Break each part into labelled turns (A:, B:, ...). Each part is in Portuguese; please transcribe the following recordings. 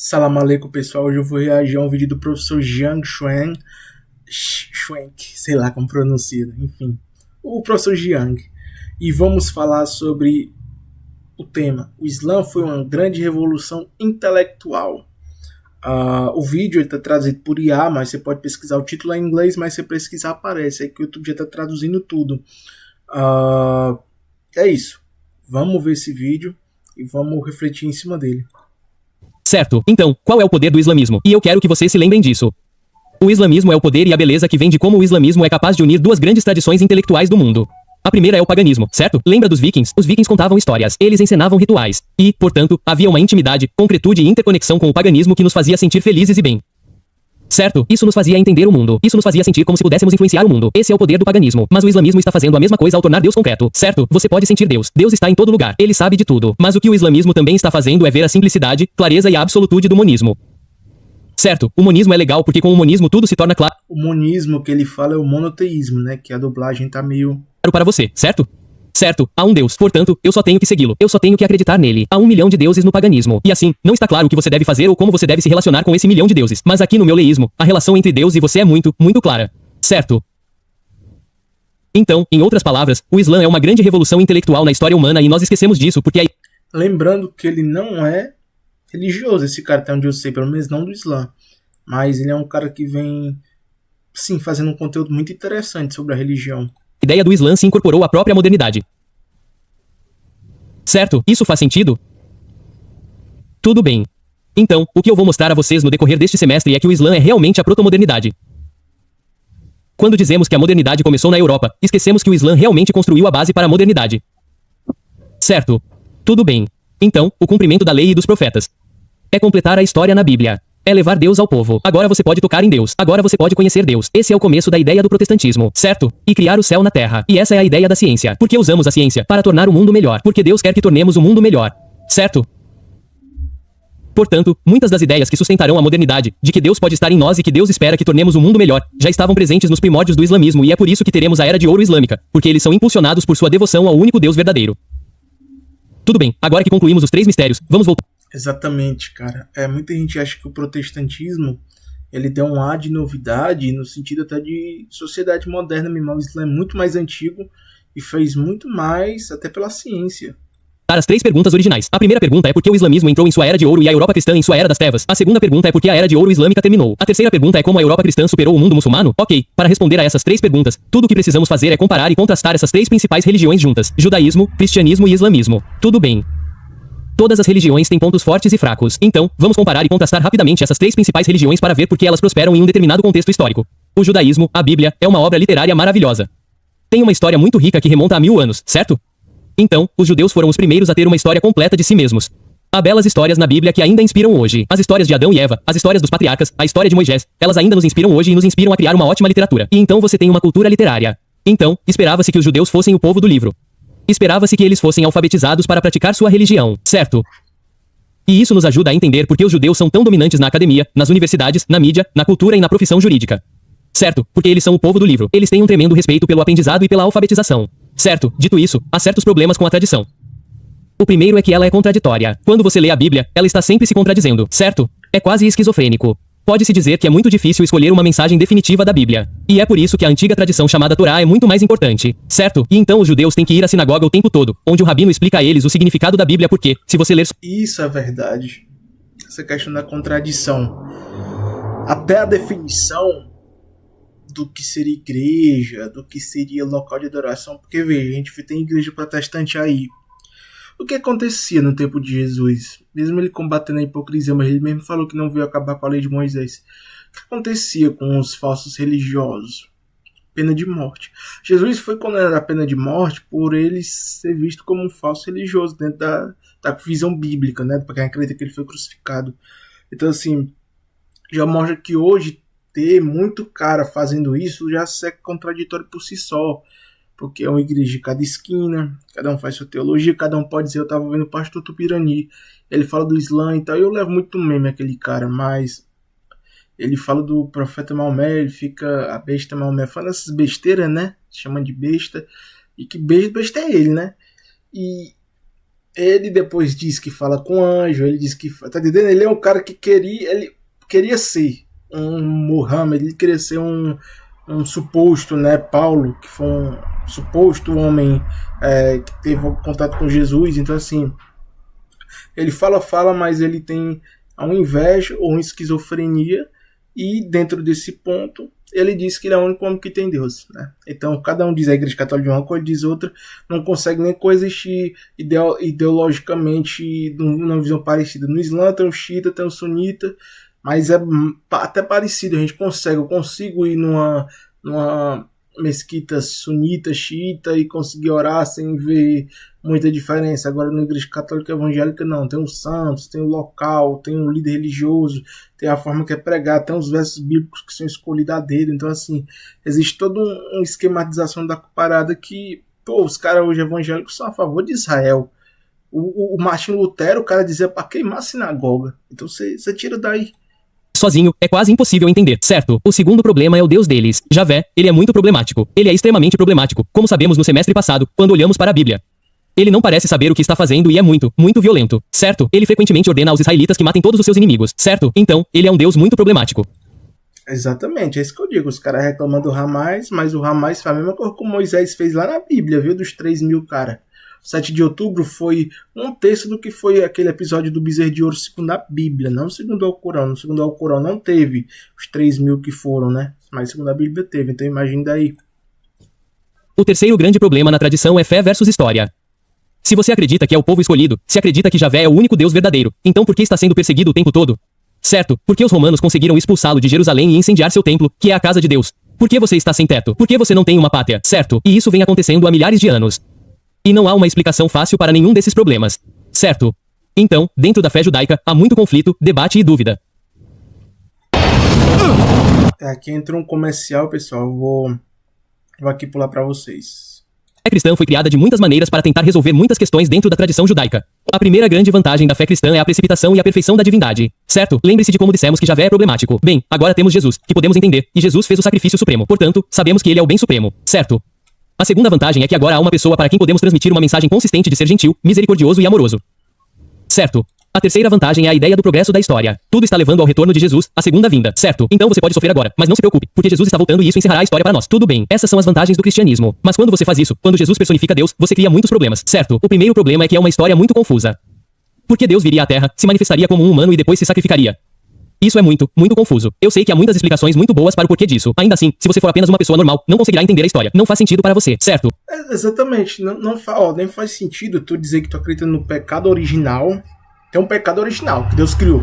A: Salam aleikum, pessoal. Hoje eu vou reagir a um vídeo do professor Jiang Schwenk, sei lá como pronuncia, enfim, o professor Jiang. E vamos falar sobre o tema. O Islã foi uma grande revolução intelectual. O vídeo está trazido por IA, mas você pode pesquisar o título em inglês, mas se você pesquisar aparece, é que o YouTube já está traduzindo tudo. É isso. Vamos ver esse vídeo e vamos refletir em cima dele.
B: Certo, então, qual é o poder do islamismo? E eu quero que vocês se lembrem disso. O islamismo é o poder e a beleza que vem de como o islamismo é capaz de unir duas grandes tradições intelectuais do mundo. A primeira é o paganismo, certo? Lembra dos vikings? Os vikings contavam histórias, eles ensinavam rituais. E, portanto, havia uma intimidade, concretude e interconexão com o paganismo que nos fazia sentir felizes e bem. Certo? Isso nos fazia entender o mundo. Isso nos fazia sentir como se pudéssemos influenciar o mundo. Esse é o poder do paganismo. Mas o islamismo está fazendo a mesma coisa ao tornar Deus concreto. Certo? Você pode sentir Deus. Deus está em todo lugar. Ele sabe de tudo. Mas o que o islamismo também está fazendo é ver a simplicidade, clareza e a absolutude do monismo. Certo? O monismo é legal porque com o monismo tudo se torna claro.
A: O monismo que ele fala é o monoteísmo, né? Que a dublagem tá meio...
B: para você, certo? Certo, há um Deus, portanto, eu só tenho que segui-lo. Eu só tenho que acreditar nele. Há 1 milhão de deuses no paganismo. E assim, não está claro o que você deve fazer ou como você deve se relacionar com esse 1 milhão de deuses. Mas aqui no meu leísmo, a relação entre Deus e você é muito, muito clara. Certo? Então, em outras palavras, o Islã é uma grande revolução intelectual na história humana e nós esquecemos disso porque
A: Lembrando que ele não é religioso, esse cara, até onde eu sei, pelo menos não do Islã. Mas ele é um cara que vem, sim, fazendo um conteúdo muito interessante sobre a religião.
B: A ideia do Islã se incorporou à própria modernidade. Certo? Isso faz sentido? Tudo bem. Então, o que eu vou mostrar a vocês no decorrer deste semestre é que o Islã é realmente a protomodernidade. Quando dizemos que a modernidade começou na Europa, esquecemos que o Islã realmente construiu a base para a modernidade. Certo? Tudo bem. Então, o cumprimento da lei e dos profetas é completar a história na Bíblia. É levar Deus ao povo. Agora você pode tocar em Deus. Agora você pode conhecer Deus. Esse é o começo da ideia do protestantismo, certo? E criar o céu na terra. E essa é a ideia da ciência. Porque usamos a ciência para tornar o mundo melhor. Porque Deus quer que tornemos o mundo melhor. Certo? Portanto, muitas das ideias que sustentarão a modernidade, de que Deus pode estar em nós e que Deus espera que tornemos o mundo melhor, já estavam presentes nos primórdios do islamismo e é por isso que teremos a Era de Ouro Islâmica. Porque eles são impulsionados por sua devoção ao único Deus verdadeiro. Tudo bem, agora que concluímos os 3 mistérios, vamos voltar.
A: Exatamente, cara. Muita gente acha que o protestantismo ele deu um ar de novidade no sentido até de sociedade moderna mesmo. O Islã é muito mais antigo e fez muito mais até pela ciência.
B: As 3 perguntas originais. A primeira pergunta é por que o islamismo entrou em sua era de ouro e a Europa cristã em sua era das trevas. A segunda pergunta é por que a era de ouro islâmica terminou. A terceira pergunta é como a Europa cristã superou o mundo muçulmano. Ok, para responder a essas 3 perguntas, tudo o que precisamos fazer é comparar e contrastar essas 3 principais religiões juntas: judaísmo, cristianismo e islamismo. Tudo bem. Todas as religiões têm pontos fortes e fracos. Então, vamos comparar e contrastar rapidamente essas 3 principais religiões para ver por que elas prosperam em um determinado contexto histórico. O judaísmo, a Bíblia, é uma obra literária maravilhosa. Tem uma história muito rica que remonta a 1000 anos, certo? Então, os judeus foram os primeiros a ter uma história completa de si mesmos. Há belas histórias na Bíblia que ainda inspiram hoje. As histórias de Adão e Eva, as histórias dos patriarcas, a história de Moisés, elas ainda nos inspiram hoje e nos inspiram a criar uma ótima literatura. E então você tem uma cultura literária. Então, esperava-se que os judeus fossem o povo do livro. Esperava-se que eles fossem alfabetizados para praticar sua religião, certo? E isso nos ajuda a entender por que os judeus são tão dominantes na academia, nas universidades, na mídia, na cultura e na profissão jurídica. Certo? Porque eles são o povo do livro. Eles têm um tremendo respeito pelo aprendizado e pela alfabetização. Certo? Dito isso, há certos problemas com a tradição. O primeiro é que ela é contraditória. Quando você lê a Bíblia, ela está sempre se contradizendo, certo? É quase esquizofrênico. Pode-se dizer que é muito difícil escolher uma mensagem definitiva da Bíblia. E é por isso que a antiga tradição chamada Torá é muito mais importante, certo? E então os judeus têm que ir à sinagoga o tempo todo, onde o rabino explica a eles o significado da Bíblia porque, se você ler...
A: Isso é verdade. Essa questão da contradição. Até a definição do que seria igreja, do que seria local de adoração, porque veja, a gente tem igreja protestante aí. O que acontecia no tempo de Jesus? Mesmo ele combatendo a hipocrisia, mas ele mesmo falou que não veio acabar com a lei de Moisés. O que acontecia com os falsos religiosos? Pena de morte. Jesus foi condenado à pena de morte por ele ser visto como um falso religioso dentro da visão bíblica, né? Para quem acredita que ele foi crucificado. Então, assim, já mostra que hoje ter muito cara fazendo isso já é contraditório por si só, porque é uma igreja de cada esquina, cada um faz sua teologia, cada um pode dizer, eu tava vendo o pastor Tupirani, ele fala do Islã e tal, eu levo muito meme aquele cara, mas ele fala do profeta Maomé, ele fica a besta Maomé, falando essas besteiras, né, chama de besta, e que besta é ele, né, e Ele depois diz que fala com anjo, ele diz que... Tá entendendo? Ele é um cara que ele queria ser um Muhammad, ele queria ser um suposto, né, Paulo, que foi um suposto homem que teve contato com Jesus. Então, assim, ele fala, mas ele tem uma inveja ou uma esquizofrenia, e dentro desse ponto, ele diz que ele é o único homem que tem Deus, né? Então, cada um diz, a Igreja Católica uma coisa, diz outra, não consegue nem coexistir ideologicamente numa visão parecida. No Islã tem o xiita, tem o sunita, mas é até parecido, a gente consegue, eu consigo ir numa mesquita sunita, xiita e conseguir orar sem ver muita diferença. Agora na Igreja Católica Evangélica não, tem os santos, tem o local, tem o líder religioso, tem a forma que é pregar, tem os versos bíblicos que são escolhidos a dedo. Então, assim, existe toda uma esquematização da parada que, os caras hoje evangélicos são a favor de Israel. O Martin Lutero, o cara dizia para queimar a sinagoga. Então você tira daí.
B: Sozinho, é quase impossível entender, certo? O segundo problema é o Deus deles, Javé. Ele é muito problemático. Ele é extremamente problemático, como sabemos no semestre passado, quando olhamos para a Bíblia. Ele não parece saber o que está fazendo e é muito, muito violento, certo? Ele frequentemente ordena aos israelitas que matem todos os seus inimigos, certo? Então, ele é um Deus muito problemático.
A: Exatamente, é isso que eu digo. Os caras reclamam do Hamas, mas o Hamas faz a mesma coisa que Moisés fez lá na Bíblia, viu? Dos 3.000 caras. 7 de outubro foi um terço do que foi aquele episódio do bezerro de ouro segundo a Bíblia, não segundo o Alcorão. No segundo o Alcorão não teve os 3.000 que foram, né? Mas segundo a Bíblia teve, então imagine daí.
B: O terceiro grande problema na tradição é fé versus história. Se você acredita que é o povo escolhido, se acredita que Javé é o único Deus verdadeiro, então por que está sendo perseguido o tempo todo? Certo, porque os romanos conseguiram expulsá-lo de Jerusalém e incendiar seu templo, que é a casa de Deus. Por que você está sem teto? Por que você não tem uma pátria? Certo, e isso vem acontecendo há milhares de anos. E não há uma explicação fácil para nenhum desses problemas. Certo? Então, dentro da fé judaica, há muito conflito, debate e dúvida.
A: Aqui entra um comercial, pessoal. Vou aqui pular para vocês.
B: A fé cristã foi criada de muitas maneiras para tentar resolver muitas questões dentro da tradição judaica. A primeira grande vantagem da fé cristã é a precipitação e a perfeição da divindade. Certo? Lembre-se de como dissemos que Javé é problemático. Bem, agora temos Jesus, que podemos entender, e Jesus fez o sacrifício supremo. Portanto, sabemos que ele é o bem supremo. Certo? A segunda vantagem é que agora há uma pessoa para quem podemos transmitir uma mensagem consistente de ser gentil, misericordioso e amoroso. Certo? A terceira vantagem é a ideia do progresso da história. Tudo está levando ao retorno de Jesus, a segunda vinda. Certo? Então você pode sofrer agora, mas não se preocupe, porque Jesus está voltando e isso encerrará a história para nós. Tudo bem. Essas são as vantagens do cristianismo. Mas quando você faz isso, quando Jesus personifica Deus, você cria muitos problemas. Certo? O primeiro problema é que é uma história muito confusa. Porque Deus viria à Terra, se manifestaria como um humano e depois se sacrificaria. Isso é muito, muito confuso. Eu sei que há muitas explicações muito boas para o porquê disso. Ainda assim, se você for apenas uma pessoa normal, não conseguirá entender a história. Não faz sentido para você, certo?
A: Exatamente. Nem faz sentido tu dizer que tu acredita no pecado original. Tem um pecado original que Deus criou.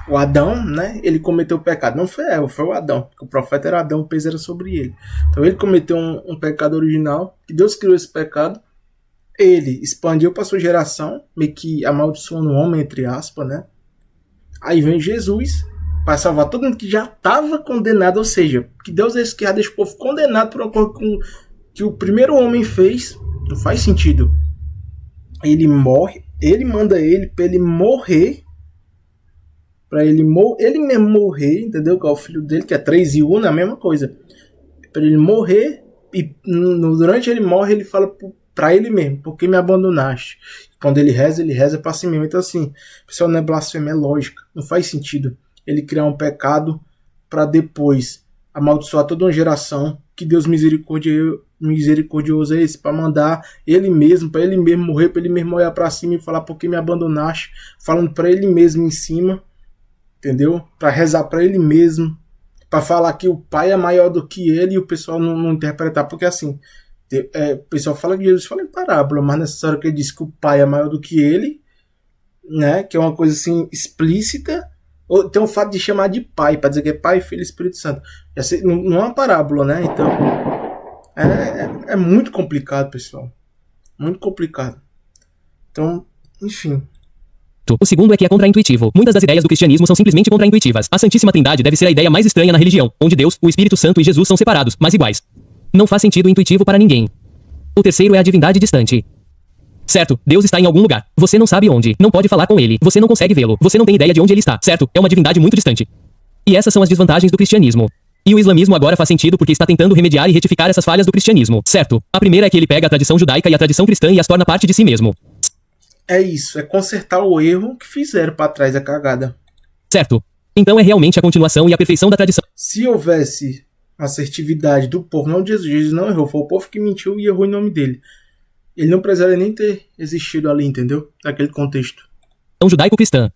A: O Adão, né? Ele cometeu o pecado. Não foi Eva, foi o Adão. O profeta era Adão, o peso era sobre ele. Então ele cometeu um pecado original. Que Deus criou esse pecado. Ele expandiu para sua geração, meio que amaldiçoando o homem, entre aspas, né? Aí vem Jesus para salvar todo mundo que já estava condenado, ou seja, que Deus é esse que já deixa o povo condenado por uma coisa que o primeiro homem fez. Não faz sentido. Ele morre, ele manda ele para ele morrer, ele mesmo morrer, entendeu? Que é o filho dele, que é 3 e 1, é a mesma coisa. Para ele morrer, e durante ele morre, ele fala para ele mesmo: por que me abandonaste? Quando ele reza para si mesmo. Então, assim, pessoal, não é blasfêmia, é lógica. Não faz sentido ele criar um pecado para depois amaldiçoar toda uma geração. Que Deus misericordioso é esse? Para mandar ele mesmo, para ele mesmo morrer, para ele mesmo olhar para cima e falar: por que me abandonaste? Falando para ele mesmo em cima, entendeu? Para rezar para ele mesmo, para falar que o pai é maior do que ele, e o pessoal não interpretar, porque assim, o pessoal fala que Jesus fala em parábola, mas nessa hora que ele disse que o pai é maior do que ele, né, que é uma coisa assim explícita, ou tem o fato de chamar de pai, para dizer que é pai, filho e Espírito Santo, não é uma parábola, né? Então é muito complicado, pessoal, muito complicado. Então, enfim.
B: O segundo é que é contraintuitivo. Muitas das ideias do cristianismo são simplesmente contraintuitivas. A Santíssima Trindade deve ser a ideia mais estranha na religião, onde Deus, o Espírito Santo e Jesus são separados, mas iguais. Não faz sentido intuitivo para ninguém. O terceiro é a divindade distante. Certo, Deus está em algum lugar. Você não sabe onde. Não pode falar com ele. Você não consegue vê-lo. Você não tem ideia de onde ele está. Certo, é uma divindade muito distante. E essas são as desvantagens do cristianismo. E o islamismo agora faz sentido porque está tentando remediar e retificar essas falhas do cristianismo. Certo, a primeira é que ele pega a tradição judaica e a tradição cristã e as torna parte de si mesmo.
A: É isso, é consertar o erro que fizeram pra trás, a cagada.
B: Certo. Então é realmente a continuação e a perfeição da tradição.
A: Se houvesse assertividade do povo, não de Jesus, Jesus não errou, foi o povo que mentiu e errou em nome dele. Ele não precisaria nem ter existido ali, entendeu? Naquele contexto.
B: Judaico-cristã.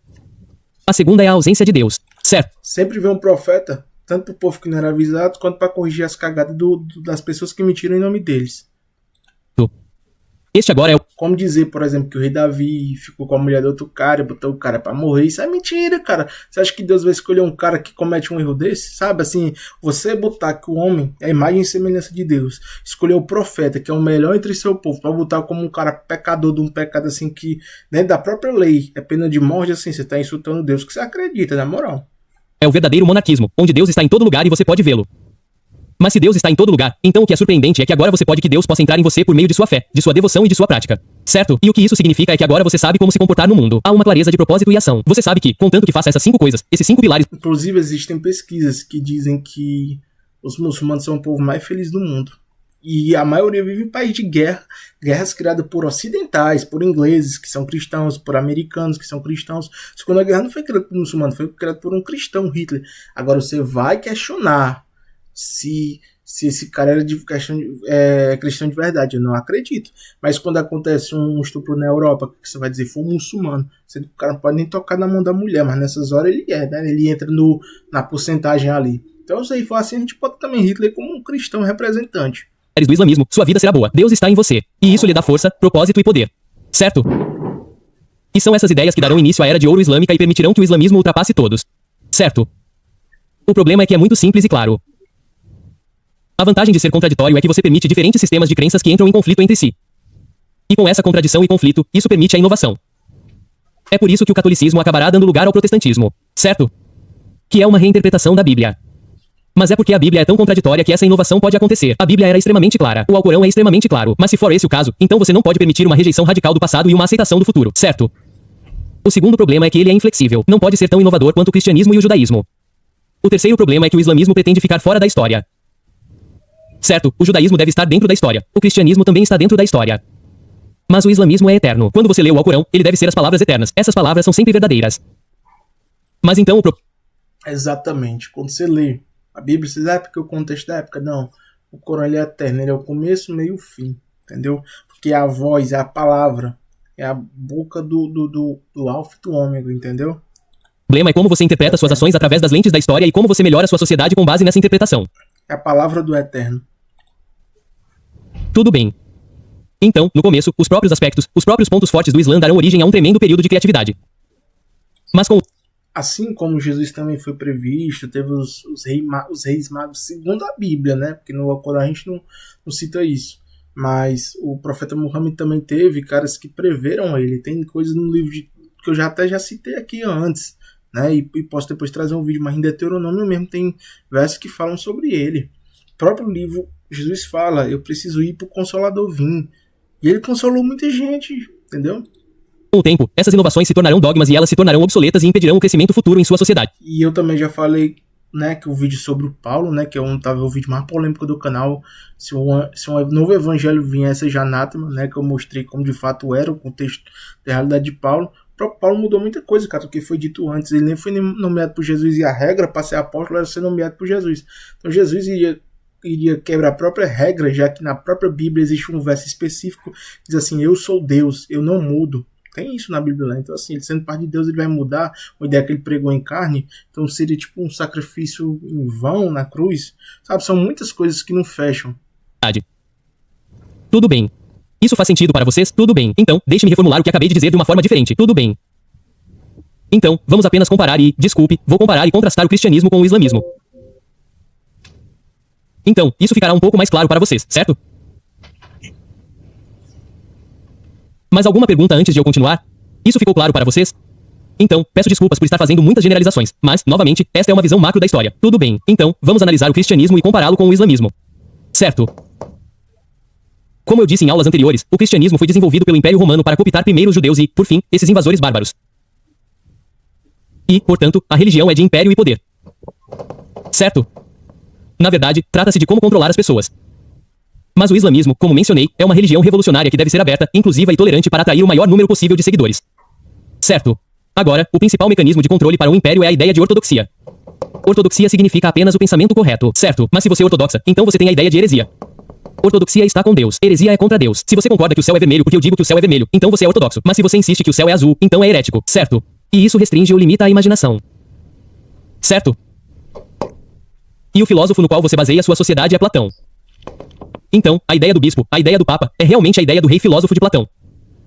B: A segunda é a ausência de Deus. Certo.
A: Sempre vem um profeta, tanto pro povo que não era avisado, quanto para corrigir as cagadas das pessoas que mentiram em nome deles.
B: Este agora é o...
A: Como dizer, por exemplo, que o rei Davi ficou com a mulher do outro cara e botou o cara pra morrer. Isso é mentira, cara. Você acha que Deus vai escolher um cara que comete um erro desse? Sabe, assim, você botar que o homem é a imagem e semelhança de Deus, escolher o profeta, que é o melhor entre seu povo, pra botar como um cara pecador de um pecado assim que, dentro da própria lei, é pena de morte, assim, você tá insultando Deus que você acredita, na moral.
B: É o verdadeiro monarquismo, onde Deus está em todo lugar e você pode vê-lo. Mas se Deus está em todo lugar, então o que é surpreendente é que agora você pode que Deus possa entrar em você por meio de sua fé, de sua devoção e de sua prática. Certo? E o que isso significa é que agora você sabe como se comportar no mundo. Há uma clareza de propósito e ação. Você sabe que, contanto que faça essas 5 coisas, esses 5 pilares...
A: Inclusive, existem pesquisas que dizem que os muçulmanos são o povo mais feliz do mundo. E a maioria vive em país de guerra, guerras criadas por ocidentais, por ingleses, que são cristãos, por americanos, que são cristãos. A Segunda Guerra não foi criada por um muçulmano, foi criada por um cristão, Hitler. Agora você vai questionar se esse cara era cristão de verdade. Eu não acredito. Mas quando acontece um estupro na Europa, que você vai dizer foi um muçulmano, sendo que o cara não pode nem tocar na mão da mulher, mas nessas horas ele né? Ele entra na porcentagem ali. Então, se aí for assim, a gente pode também Hitler como um cristão representante
B: do islamismo, sua vida será boa. Deus está em você. E isso lhe dá força, propósito e poder. Certo? E são essas ideias que darão início à Era de Ouro Islâmica e permitirão que o islamismo ultrapasse todos. Certo? O problema é que é muito simples e claro. A vantagem de ser contraditório é que você permite diferentes sistemas de crenças que entram em conflito entre si. E com essa contradição e conflito, isso permite a inovação. É por isso que o catolicismo acabará dando lugar ao protestantismo. Certo? Que é uma reinterpretação da Bíblia. Mas é porque a Bíblia é tão contraditória que essa inovação pode acontecer. A Bíblia era extremamente clara. O Alcorão é extremamente claro. Mas se for esse o caso, então você não pode permitir uma rejeição radical do passado e uma aceitação do futuro. Certo? O segundo problema é que ele é inflexível. Não pode ser tão inovador quanto o cristianismo e o judaísmo. O terceiro problema é que o islamismo pretende ficar fora da história. Certo, o judaísmo deve estar dentro da história. O cristianismo também está dentro da história. Mas o islamismo é eterno. Quando você lê o Alcorão, ele deve ser as palavras eternas. Essas palavras são sempre verdadeiras. Mas então
A: Exatamente. Quando você lê a Bíblia, você sabe porque o contexto da época? Não. O Corão ele é eterno. Ele é o começo, meio e o fim. Entendeu? Porque é a voz, é a palavra. É a boca do alfa e do ômega, entendeu?
B: O problema é como você interpreta suas ações através das lentes da história e como você melhora sua sociedade com base nessa interpretação.
A: É a palavra do eterno.
B: Tudo bem. Então, no começo, os próprios aspectos, os próprios pontos fortes do Islã darão origem a um tremendo período de criatividade. Mas com...
A: Assim como Jesus também foi previsto, teve os reis magos segundo a Bíblia, né? Porque no Alcorão a gente não cita isso. Mas o profeta Muhammad também teve caras que preveram ele. Tem coisas no livro que eu já citei aqui antes, né? E posso depois trazer um vídeo, mas em Deuteronômio mesmo tem versos que falam sobre ele. O próprio livro, Jesus fala, eu preciso ir para o Consolador vir. E ele consolou muita gente, entendeu?
B: Com o tempo, essas inovações se tornarão dogmas e elas se tornarão obsoletas e impedirão o crescimento futuro em sua sociedade.
A: E eu também já falei, né, que o vídeo sobre o Paulo, né, que é talvez o vídeo mais polêmico do canal, se um novo evangelho viesse já anátema, né, que eu mostrei como de fato era o contexto da realidade de Paulo. O próprio Paulo mudou muita coisa, cara, do que foi dito antes. Ele nem foi nomeado por Jesus e a regra para ser apóstolo era ser nomeado por Jesus. Então Jesus iria quebrar a própria regra, já que na própria Bíblia existe um verso específico que diz assim, eu sou Deus, eu não mudo. Tem isso na Bíblia lá. Então assim, ele sendo parte de Deus, ele vai mudar a ideia que ele pregou em carne. Então seria tipo um sacrifício em vão na cruz. Sabe, são muitas coisas que não fecham.
B: Tudo bem. Isso faz sentido para vocês? Tudo bem. Então, deixe-me reformular o que acabei de dizer de uma forma diferente. Tudo bem. Então, vamos apenas comparar vou comparar e contrastar o cristianismo com o islamismo. Então, isso ficará um pouco mais claro para vocês, certo? Mas alguma pergunta antes de eu continuar? Isso ficou claro para vocês? Então, peço desculpas por estar fazendo muitas generalizações, mas, novamente, esta é uma visão macro da história. Tudo bem. Então, vamos analisar o cristianismo e compará-lo com o islamismo. Certo? Como eu disse em aulas anteriores, o cristianismo foi desenvolvido pelo Império Romano para cooptar primeiro os judeus e, por fim, esses invasores bárbaros. E, portanto, a religião é de império e poder. Certo? Na verdade, trata-se de como controlar as pessoas. Mas o islamismo, como mencionei, é uma religião revolucionária que deve ser aberta, inclusiva e tolerante para atrair o maior número possível de seguidores. Certo. Agora, o principal mecanismo de controle para um império é a ideia de ortodoxia. Ortodoxia significa apenas o pensamento correto, certo? Mas se você é ortodoxa, então você tem a ideia de heresia. Ortodoxia está com Deus. Heresia é contra Deus. Se você concorda que o céu é vermelho porque eu digo que o céu é vermelho, então você é ortodoxo. Mas se você insiste que o céu é azul, então é herético, certo? E isso restringe ou limita a imaginação. Certo? E o filósofo no qual você baseia sua sociedade é Platão. Então, a ideia do bispo, a ideia do papa, é realmente a ideia do rei filósofo de Platão.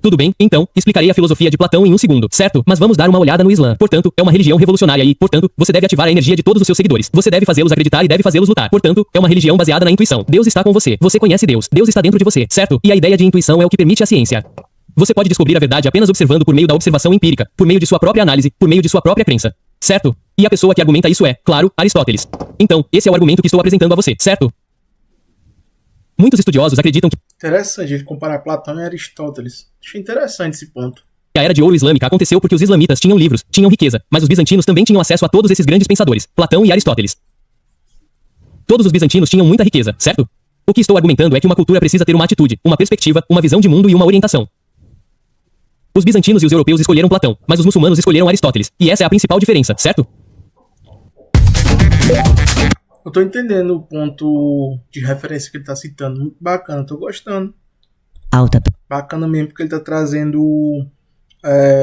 B: Tudo bem, então, explicarei a filosofia de Platão em um segundo, certo? Mas vamos dar uma olhada no Islã. Portanto, é uma religião revolucionária e, portanto, você deve ativar a energia de todos os seus seguidores. Você deve fazê-los acreditar e deve fazê-los lutar. Portanto, é uma religião baseada na intuição. Deus está com você. Você conhece Deus. Deus está dentro de você, certo? E a ideia de intuição é o que permite a ciência. Você pode descobrir a verdade apenas observando por meio da observação empírica, por meio de sua própria análise, por meio de sua própria crença. Certo? E a pessoa que argumenta isso é, claro, Aristóteles. Então, esse é o argumento que estou apresentando a você, certo? Muitos estudiosos acreditam que
A: Interessante ele comparar Platão e Aristóteles. Achei interessante esse ponto.
B: a Era de Ouro Islâmica aconteceu porque os islamitas tinham livros, tinham riqueza, mas os bizantinos também tinham acesso a todos esses grandes pensadores, Platão e Aristóteles. Todos os bizantinos tinham muita riqueza, certo? O que estou argumentando é que uma cultura precisa ter uma atitude, uma perspectiva, uma visão de mundo e uma orientação. Os bizantinos e os europeus escolheram Platão, mas os muçulmanos escolheram Aristóteles, e essa é a principal diferença, certo?
A: Eu tô entendendo o ponto de referência que ele tá citando. Muito bacana, tô gostando.
C: Alta.
A: Bacana mesmo, porque ele tá trazendo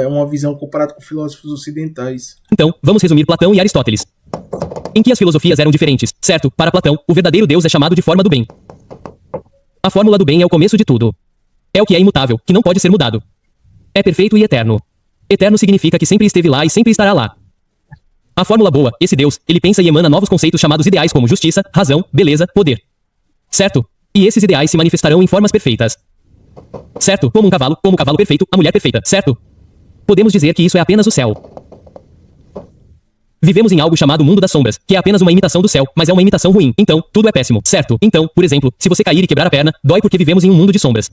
A: uma visão comparada com filósofos ocidentais.
B: Então, vamos resumir Platão e Aristóteles. Em que as filosofias eram diferentes, certo? Para Platão, o verdadeiro Deus é chamado de forma do bem. A fórmula do bem é o começo de tudo. É o que é imutável, que não pode ser mudado. É perfeito e eterno. Eterno significa que sempre esteve lá e sempre estará lá. A fórmula boa, esse Deus, ele pensa e emana novos conceitos chamados ideais como justiça, razão, beleza, poder. Certo? E esses ideais se manifestarão em formas perfeitas. Certo? Como um cavalo perfeito, a mulher perfeita, certo? Podemos dizer que isso é apenas o céu. Vivemos em algo chamado mundo das sombras, que é apenas uma imitação do céu, mas é uma imitação ruim, então, tudo é péssimo, certo? Então, por exemplo, se você cair e quebrar a perna, dói porque vivemos em um mundo de sombras.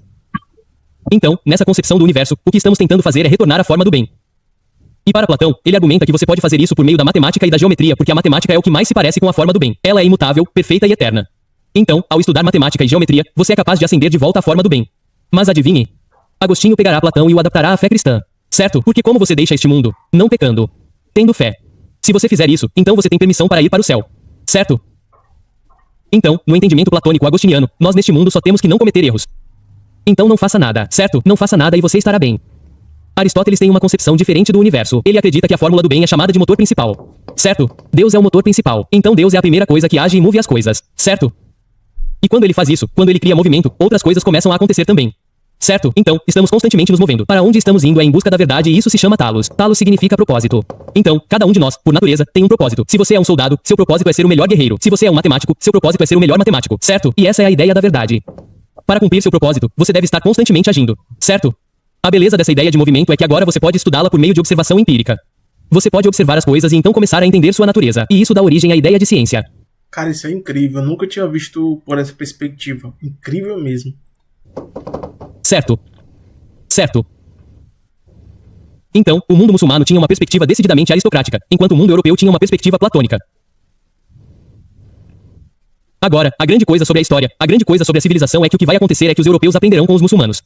B: Então, nessa concepção do universo, o que estamos tentando fazer é retornar à forma do bem. E para Platão, ele argumenta que você pode fazer isso por meio da matemática e da geometria porque a matemática é o que mais se parece com a forma do bem. Ela é imutável, perfeita e eterna. Então, ao estudar matemática e geometria, você é capaz de ascender de volta à forma do bem. Mas adivinhe? Agostinho pegará Platão e o adaptará à fé cristã. Certo? Porque como você deixa este mundo? Não pecando. Tendo fé. Se você fizer isso, então você tem permissão para ir para o céu. Certo? Então, no entendimento platônico agostiniano, nós neste mundo só temos que não cometer erros. Então não faça nada, certo? Não faça nada e você estará bem. Aristóteles tem uma concepção diferente do universo. Ele acredita que a fórmula do bem é chamada de motor principal. Certo? Deus é o motor principal. Então Deus é a primeira coisa que age e move as coisas. Certo? E quando ele faz isso, quando ele cria movimento, outras coisas começam a acontecer também. Certo? Então, estamos constantemente nos movendo. Para onde estamos indo é em busca da verdade e isso se chama talos. Talos significa propósito. Então, cada um de nós, por natureza, tem um propósito. Se você é um soldado, seu propósito é ser o melhor guerreiro. Se você é um matemático, seu propósito é ser o melhor matemático. Certo? E essa é a ideia da verdade. Para cumprir seu propósito, você deve estar constantemente agindo. Certo? A beleza dessa ideia de movimento é que agora você pode estudá-la por meio de observação empírica. Você pode observar as coisas e então começar a entender sua natureza. E isso dá origem à ideia de ciência.
A: Cara, isso é incrível. Eu nunca tinha visto por essa perspectiva. Incrível mesmo.
B: Certo. Certo. Então, o mundo muçulmano tinha uma perspectiva decididamente aristocrática, enquanto o mundo europeu tinha uma perspectiva platônica. Agora, a grande coisa sobre a história, a grande coisa sobre a civilização é que o que vai acontecer é que os europeus aprenderão com os muçulmanos.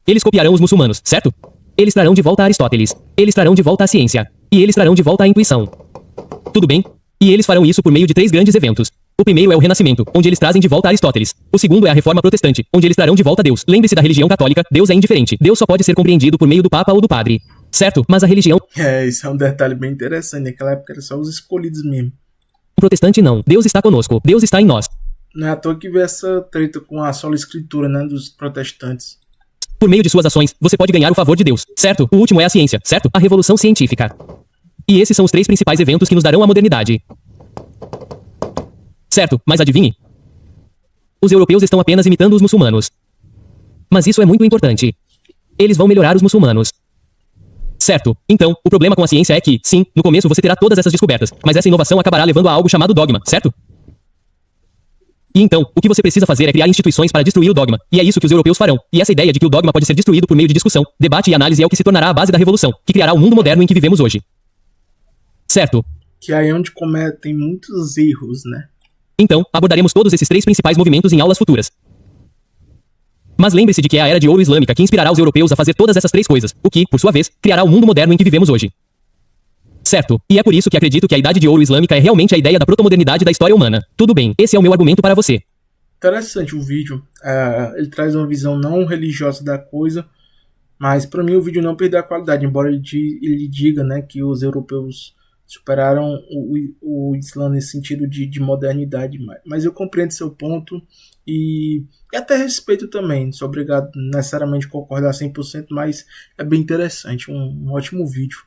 B: Eles copiarão os muçulmanos, certo? Eles trarão de volta Aristóteles. Eles trarão de volta a ciência. E eles trarão de volta a intuição. Tudo bem? E eles farão isso por meio de 3 grandes eventos. O primeiro é o Renascimento, onde eles trazem de volta Aristóteles. O segundo é a Reforma Protestante, onde eles trarão de volta Deus. Lembre-se da religião católica, Deus é indiferente. Deus só pode ser compreendido por meio do Papa ou do Padre. Certo? Mas a religião
A: Isso é um detalhe bem interessante. Naquela época eram só os escolhidos mesmo.
B: protestante não. Deus está conosco. Deus está em nós.
A: Não é à toa que vê essa treta com a sola escritura, né, dos protestantes.
B: Por meio de suas ações, você pode ganhar o favor de Deus, certo? O último é a ciência, certo? A revolução científica. E esses são os 3 principais eventos que nos darão a modernidade. Certo, mas adivinhe? Os europeus estão apenas imitando os muçulmanos. Mas isso é muito importante. Eles vão melhorar os muçulmanos. Certo. Então, o problema com a ciência é que, sim, no começo você terá todas essas descobertas, mas essa inovação acabará levando a algo chamado dogma, certo? E então, o que você precisa fazer é criar instituições para destruir o dogma. E é isso que os europeus farão. E essa ideia de que o dogma pode ser destruído por meio de discussão, debate e análise é o que se tornará a base da revolução, que criará o mundo moderno em que vivemos hoje. Certo.
A: Que aí é onde cometem muitos erros, né?
B: Então, abordaremos todos esses 3 principais movimentos em aulas futuras. Mas lembre-se de que é a Era de Ouro Islâmica que inspirará os europeus a fazer todas essas três coisas, o que, por sua vez, criará o mundo moderno em que vivemos hoje. Certo, e é por isso que acredito que a Idade de Ouro Islâmica é realmente a ideia da protomodernidade da história humana. Tudo bem, esse é o meu argumento para você.
A: Interessante o vídeo. Ele traz uma visão não religiosa da coisa, mas para mim o vídeo não perdeu a qualidade, embora ele diga, né, que os europeus superaram o Islã nesse sentido de modernidade. Mas eu compreendo seu ponto e até respeito também. Não sou obrigado necessariamente a concordar 100%, mas é bem interessante. Um ótimo vídeo.